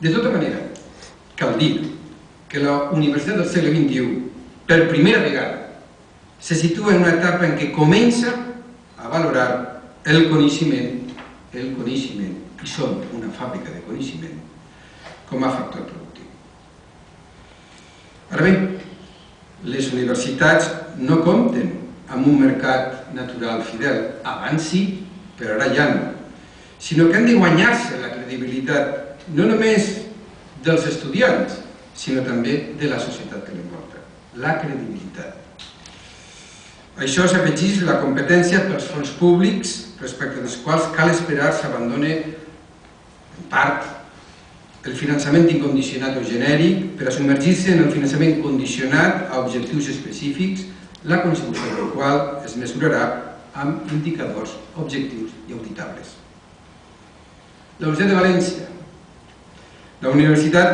De tota manera, cal dir que la Universitat del segle XXI, per primera vegada, se situa en una etapa en què comença a valorar el coneixement, i som una fàbrica de coneixement, com a factor productiu. Ara bé, les universitats no compten amb un mercat natural fidel. Abans sí, però ara ja no. Sinó que han de guanyar-se la credibilitat no només dels estudiants, sinó també de la societat que l'envolta. La credibilitat. Això s'afegeix la competència pels fons públics, respecte dels quals cal esperar s'abandone en part el finançament incondicionat o genèric per a submergir-se en el finançament condicionat a objectius específics, la consecució del qual es mesurarà amb indicadors objectius i auditables. La Universitat de València, la universitat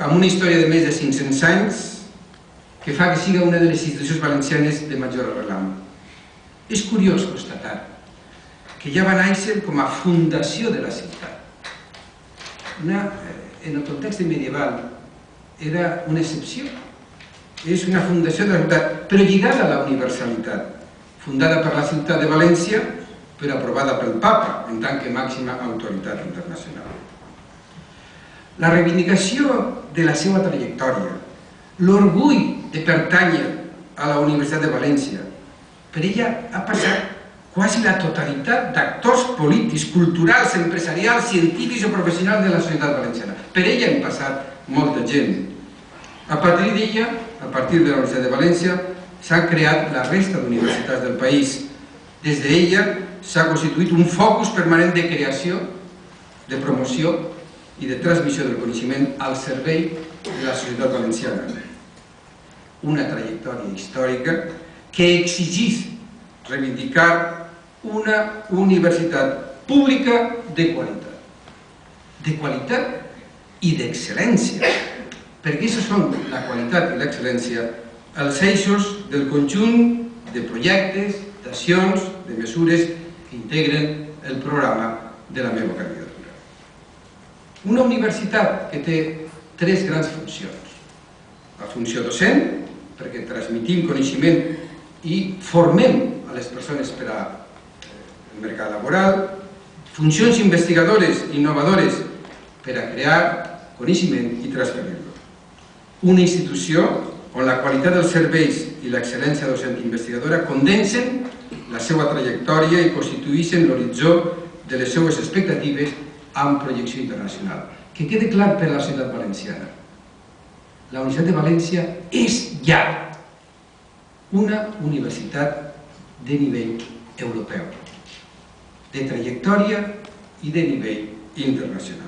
amb una història de més de 500 anys que fa que siga una de les institucions valencianes de major relam. És curiós constatar que ja va néixer com a fundació de la ciutat. En el context medieval era una excepció. És una fundació de la ciutat, però lligada a la universalitat, fundada per la ciutat de València, però aprovada pel Papa, en tant que màxima autoritat internacional. La reivindicació de la seva trajectòria, l'orgull de pertànyer a la Universitat de València, per ella ha passat quasi la totalitat d'actors polítics, culturals, empresarials, científics o professionals de la societat valenciana. Per ella han passat molta gent. A partir d'ella, a partir de la Universitat de València, s'han creat la resta d'universitats del país. Des d'ella s'ha constituït un focus permanent de creació, de promoció i de transmissió del coneixement al servei de la societat valenciana. Una trajectòria històrica que exigís reivindicar una universitat pública de qualitat i d'excel·lència, perquè això són la qualitat i l'excel·lència els eixos del conjunt de projectes, d'accions, de mesures que integren el programa de la meva candidatura. Una universitat que té tres grans funcions. La funció docent, perquè transmetim coneixement i formem a les persones per al mercat laboral, funcions investigadores i innovadores per a crear coneixement i transferir-lo. Una institució on la qualitat dels serveis i l'excel·lència docent investigadora condensen la seva trajectòria i constitueixen l'horitzó de les seues expectatives amb projecció internacional. Que quede clar per a la societat valenciana. La Universitat de València és ja una universitat de nivell europeu, de trajectòria i de nivell internacional.